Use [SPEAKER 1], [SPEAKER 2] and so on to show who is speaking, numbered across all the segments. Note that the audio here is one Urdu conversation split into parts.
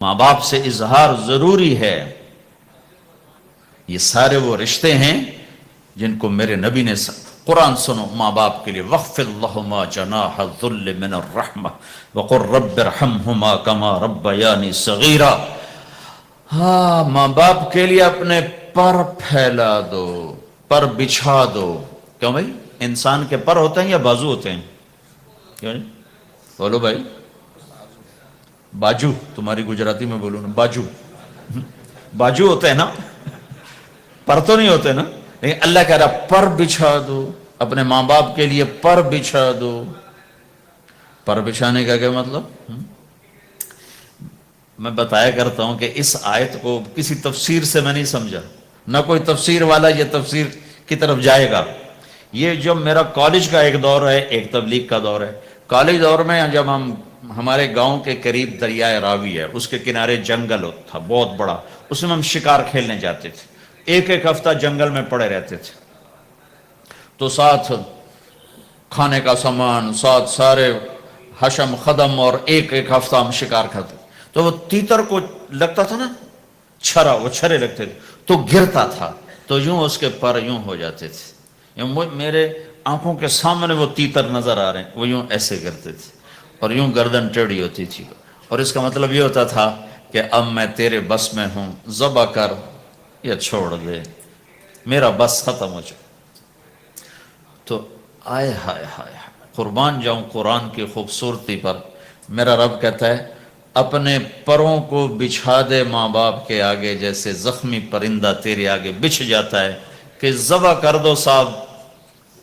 [SPEAKER 1] ماں باپ سے اظہار ضروری ہے۔ یہ سارے وہ رشتے ہیں جن کو میرے نبی نے قرآن سنو ماں باپ کے لیے، وَاخْفِضْ لَهُمَا جَنَاحَ الذُّلِّ مِنَ الرَّحْمَةِ وَقُلْ رَبِّ ارْحَمْهُمَا كَمَا رَبَّيَانِي صَغِيرًا۔ ہاں، ماں باپ کے لیے اپنے پر پھیلا دو، پر بچھا دو۔ کیوں بھائی؟ انسان کے پر ہوتے ہیں یا بازو ہوتے ہیں؟ کیوں نہیں بولو بھائی؟ باجو، تمہاری گجراتی میں بولو نا، باجو باجو ہوتے ہیں نا، پر تو نہیں ہوتے نا۔ لیکن اللہ کہہ رہا پر بچھا دو، اپنے ماں باپ کے لیے پر بچھا دو۔ پر بچھانے کا کیا مطلب؟ میں بتایا کرتا ہوں کہ اس آیت کو کسی تفسیر سے میں نہیں سمجھا، نہ کوئی تفسیر والا یہ تفسیر کی طرف جائے گا۔ یہ جو میرا کالج کا ایک دور ہے، ایک تبلیغ کا دور ہے۔ کالج دور میں جب ہمارے گاؤں کے قریب دریائے راوی ہے، اس کے کنارے جنگل تھا بہت بڑا، اس میں ہم شکار کھیلنے جاتے تھے۔ ایک ایک ہفتہ جنگل میں پڑے رہتے تھے، تو ساتھ کھانے کا سامان، ساتھ سارے حشم خدم، اور ایک ایک ہفتہ ہم شکار کرتے۔ تو وہ تیتر کو لگتا تھا نا چھرا، وہ چھرے لگتے تھے تو گرتا تھا، تو یوں اس کے پر یوں ہو جاتے تھے۔ میرے آنکھوں کے سامنے وہ تیتر نظر آ رہے ہیں، وہ یوں ایسے کرتے تھے اور یوں گردن ٹیڑھی ہوتی تھی، اور اس کا مطلب یہ ہوتا تھا کہ اب میں تیرے بس میں ہوں، ذبح کر یا چھوڑ دے، میرا بس ختم ہو چکا۔ تو آئے ہائے ہائے، قربان جاؤں قرآن کی خوبصورتی پر۔ میرا رب کہتا ہے اپنے پروں کو بچھا دے ماں باپ کے آگے، جیسے زخمی پرندہ تیرے آگے بچھ جاتا ہے کہ ذبح کر دو صاحب،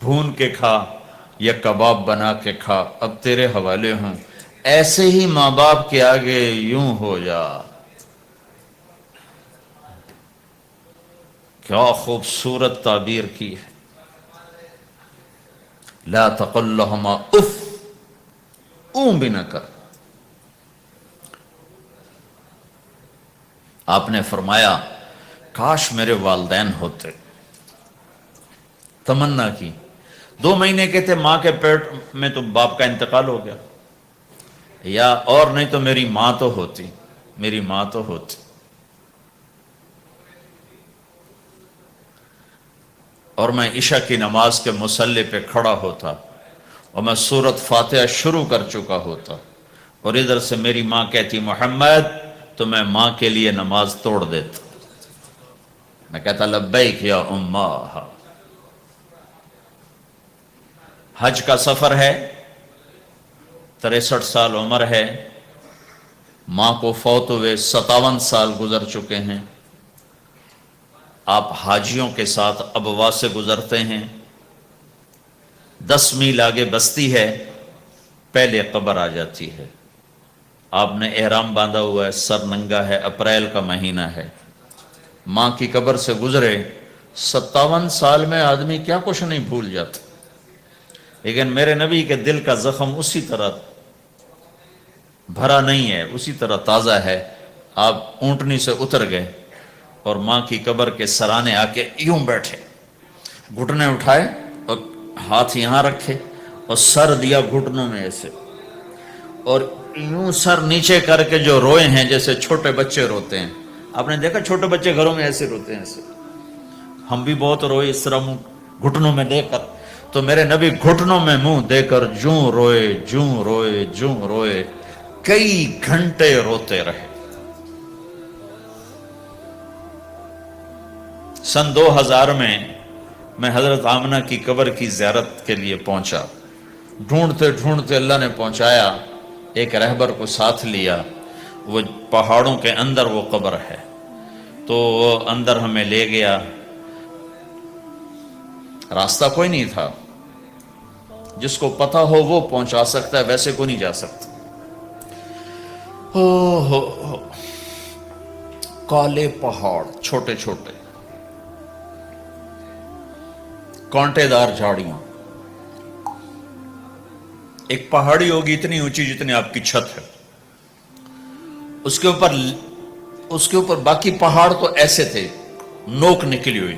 [SPEAKER 1] بھون کے کھا یا کباب بنا کے کھا، اب تیرے حوالے ہوں۔ ایسے ہی ماں باپ کے آگے یوں ہو جا۔ کیا خوبصورت تعبیر کی ہے۔ لا تقل لہما اف، اون بھی نہ کر۔ آپ نے فرمایا کاش میرے والدین ہوتے، تمنا کی۔ 2 مہینے کے تھے ماں کے پیٹ میں تو باپ کا انتقال ہو گیا، یا اور نہیں تو میری ماں تو ہوتی، میری ماں تو ہوتی۔ اور میں عشاء کی نماز کے مصلی پہ کھڑا ہوتا اور میں سورۃ فاتحہ شروع کر چکا ہوتا، اور ادھر سے میری ماں کہتی محمد، تو میں ماں کے لیے نماز توڑ دیتا، میں کہتا لبیک یا اماں۔ حج کا سفر ہے، 63 سال عمر ہے، ماں کو فوت ہوئے 57 سال گزر چکے ہیں۔ آپ حاجیوں کے ساتھ ابوا سے گزرتے ہیں، 10 میل آگے بستی ہے، پہلے قبر آ جاتی ہے۔ آپ نے احرام باندھا ہوا ہے، سر ننگا ہے، اپریل کا مہینہ ہے، ماں کی قبر سے گزرے 57 سال میں آدمی کیا کچھ نہیں بھول جاتا، لیکن میرے نبی کے دل کا زخم اسی طرح بھرا نہیں ہے، اسی طرح تازہ ہے۔ آپ اونٹنی سے اتر گئے اور ماں کی قبر کے سرانے آ کے یوں بیٹھے، گھٹنے اٹھائے اور ہاتھ یہاں رکھے اور سر دیا گھٹنوں میں ایسے، اور یوں سر نیچے کر کے جو روئے ہیں جیسے چھوٹے بچے روتے ہیں۔ آپ نے دیکھا چھوٹے بچے گھروں میں ایسے روتے ہیں، ایسے ہم بھی بہت روئے اس طرح منہ گھٹنوں میں دے کر، تو میرے نبی گھٹنوں میں منہ دے کر جوں روئے جوں روئے جوں روئے، کئی گھنٹے روتے رہے۔ سن 2000 میں حضرت آمنہ کی قبر کی زیارت کے لیے پہنچا، ڈھونڈتے ڈھونڈتے اللہ نے پہنچایا، ایک رہبر کو ساتھ لیا، وہ پہاڑوں کے اندر وہ قبر ہے، تو وہ اندر ہمیں لے گیا۔ راستہ کوئی نہیں تھا، جس کو پتہ ہو وہ پہنچا سکتا ہے، ویسے کو نہیں جا سکتا۔ کالے پہاڑ، چھوٹے چھوٹے کانٹے دار جھاڑیاں، ایک پہاڑی ہوگی اتنی اونچی جتنی آپ کی چھت ہے، اس کے اوپر باقی پہاڑ تو ایسے تھے، نوک نکلی ہوئی،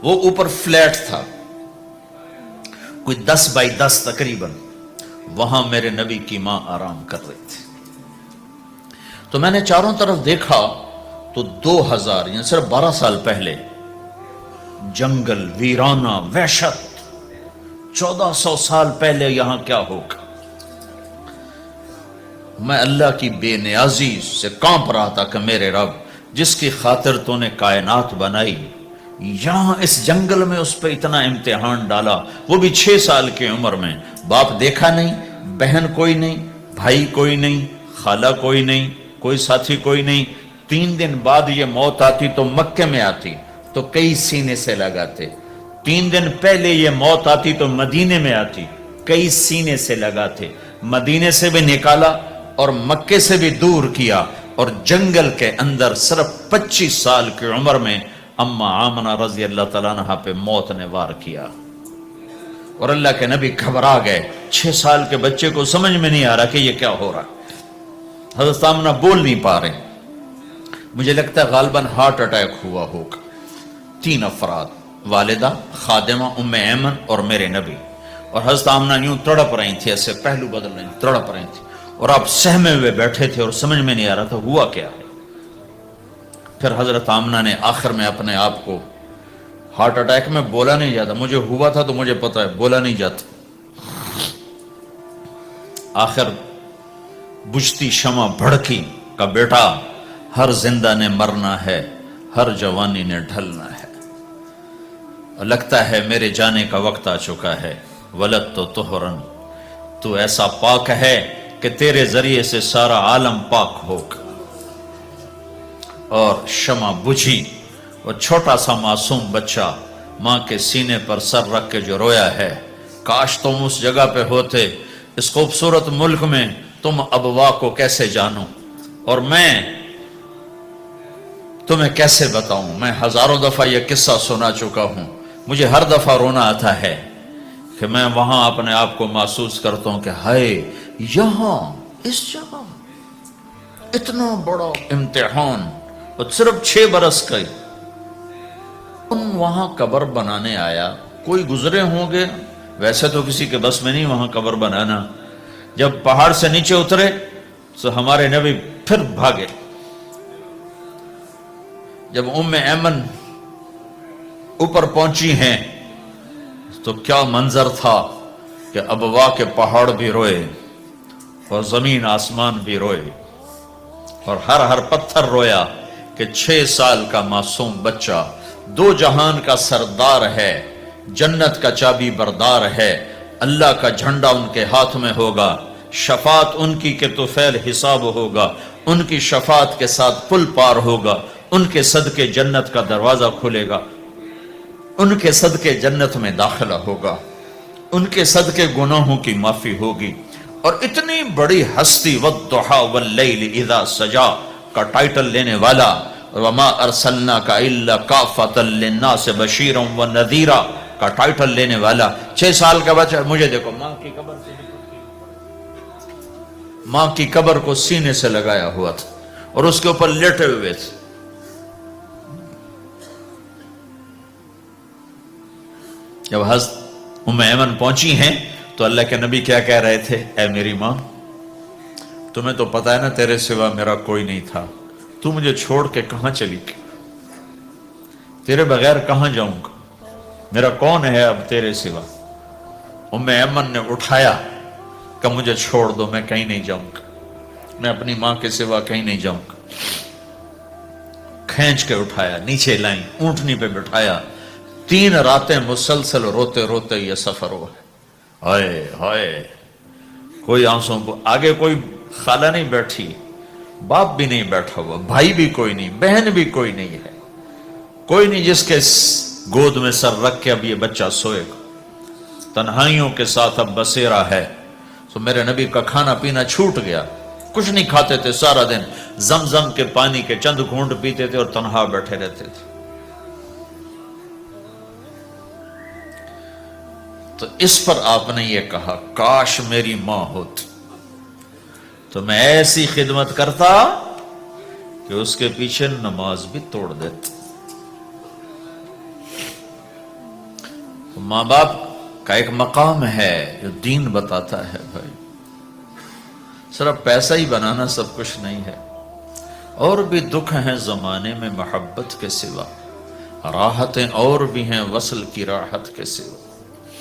[SPEAKER 1] وہ اوپر فلیٹ تھا، کوئی 10 بائی 10 تقریباً۔ وہاں میرے نبی کی ماں آرام کر رہی تھی۔ تو میں نے چاروں طرف دیکھا تو 2000 یعنی صرف 12 سال پہلے جنگل ویرانہ وحشت، 1400 سال پہلے یہاں کیا ہوگا۔ میں اللہ کی بے نیازی سے کانپ رہا تھا کہ میرے رب جس کی خاطر تو نے کائنات بنائی، یہاں اس جنگل میں اس پہ اتنا امتحان ڈالا، وہ بھی 6 سال کی عمر میں۔ باپ دیکھا نہیں، بہن کوئی نہیں، بھائی کوئی نہیں، خالہ کوئی نہیں، کوئی ساتھی کوئی نہیں۔ 3 دن بعد یہ موت آتی تو مکے میں آتی تو کئی سینے سے لگاتے، 3 دن پہلے یہ موت آتی تو مدینے میں آتی، کئی سینے سے لگاتے، مدینے سے بھی نکالا اور مکے سے بھی دور کیا، اور جنگل کے اندر صرف 25 سال کی عمر میں اما آمنہ رضی اللہ تعالیٰ عنہ پہ موت نے وار کیا، اور اللہ کے نبی گھبرا گئے۔ 6 سال کے بچے کو سمجھ میں نہیں آ رہا کہ یہ کیا ہو رہا۔ حضرت آمنہ بول نہیں پا رہے، مجھے لگتا ہے غالباً ہارٹ اٹیک ہوا ہوگا۔ 3 افراد، والدہ، خادمہ ام ایمن اور میرے نبی، اور حضرت آمنہ یوں تڑپ رہی تھی، ایسے پہلو بدل رہی تھی، تڑپ رہی تھی، اور آپ سہمے ہوئے بیٹھے تھے اور سمجھ میں نہیں آ رہا تھا ہوا کیا ہے۔ پھر حضرت آمنہ نے آخر میں اپنے آپ کو، ہارٹ اٹیک میں بولا نہیں جاتا، مجھے ہوا تھا تو مجھے پتا ہے بولا نہیں جاتا، آخر بجھتی شمع بھڑکی کا بیٹا ہر زندہ نے مرنا ہے، ہر جوانی نے ڈھلنا ہے، اور لگتا ہے میرے جانے کا وقت آ چکا ہے۔ ولد تو طہرن، تو ایسا پاک ہے کہ تیرے ذریعے سے سارا عالم پاک ہوگا۔ اور شمع بجھی، اور چھوٹا سا معصوم بچہ ماں کے سینے پر سر رکھ کے جو رویا ہے، کاش تم اس جگہ پہ ہوتے، اس خوبصورت ملک میں، تم ابوا کو کیسے جانو، اور میں تمہیں کیسے بتاؤں۔ میں ہزاروں دفعہ یہ قصہ سنا چکا ہوں، مجھے ہر دفعہ رونا آتا ہے کہ میں وہاں اپنے آپ کو محسوس کرتا ہوں کہ ہائے، یہاں اس جگہ اتنا بڑا امتحان، اور صرف 6 برس کا ہی۔ وہاں قبر بنانے آیا، کوئی گزرے ہوں گے، ویسے تو کسی کے بس میں نہیں وہاں قبر بنانا۔ جب پہاڑ سے نیچے اترے تو ہمارے نبی پھر بھاگے۔ جب ام ایمن اوپر پہنچی ہیں تو کیا منظر تھا کہ ابوا کے پہاڑ بھی روئے، اور زمین آسمان بھی روئے، اور ہر پتھر رویا کہ 6 سال کا معصوم بچہ 2 جہان کا سردار ہے، جنت کا چابی بردار ہے، اللہ کا جھنڈا ان کے ہاتھ میں ہوگا، شفاعت ان کی کہ طفیل حساب ہوگا، ان کی شفاعت کے ساتھ پل پار ہوگا، ان کے صدقے جنت کا دروازہ کھلے گا، ان کے صدقے جنت میں داخلہ ہوگا، ان کے صدقے گناہوں کی معافی ہوگی۔ اور اتنی بڑی ہستی والضحی واللیل اذا سجا کا ٹائٹل لینے والا، وما ارسلناک الا کافۃ للناس بشیرا ونذیرا کا ٹائٹل لینے والا 6 سال کا بچہ، مجھے دیکھو ماں کی قبر کو سینے سے لگایا ہوا تھا اور اس کے اوپر لیٹے ہوئے تھے۔ جب حضرت ام ایمن پہنچی ہیں تو اللہ کے نبی کیا کہہ رہے تھے؟ اے میری ماں، تمہیں تو پتا ہے نا تیرے سوا میرا کوئی نہیں تھا، تو مجھے چھوڑ کے کہاں چلی گئی، تیرے بغیر کہاں جاؤں گا، میرا کون ہے اب تیرے سوا۔ ام ایمن نے اٹھایا کہ مجھے چھوڑ دو، میں کہیں نہیں جاؤں گا، میں اپنی ماں کے سوا کہیں نہیں جاؤں گا۔ کھینچ کے اٹھایا، نیچے لائیں، اونٹنی پہ بٹھایا، 3 راتیں مسلسل روتے روتے یہ سفر ہوا ہے۔ ہائے ہائے، کوئی آنسوں کو، آگے کوئی خالہ نہیں بیٹھی، باپ بھی نہیں بیٹھا ہوا، بھائی بھی کوئی نہیں، بہن بھی کوئی نہیں ہے، کوئی نہیں جس کے گود میں سر رکھ کے اب یہ بچہ سوئے گا۔ تنہائیوں کے ساتھ اب بسیرا ہے۔ تو میرے نبی کا کھانا پینا چھوٹ گیا، کچھ نہیں کھاتے تھے، سارا دن زمزم کے پانی کے چند گھونٹ پیتے تھے اور تنہا بیٹھے رہتے تھے۔ تو اس پر آپ نے یہ کہا، کاش میری ماں ہوتی تو میں ایسی خدمت کرتا کہ اس کے پیچھے نماز بھی توڑ دیتا۔ ماں باپ کا ایک مقام ہے جو دین بتاتا ہے بھائی، صرف پیسہ ہی بنانا سب کچھ نہیں ہے۔ اور بھی دکھ ہیں زمانے میں محبت کے سوا، راحتیں اور بھی ہیں وصل کی راحت کے سوا۔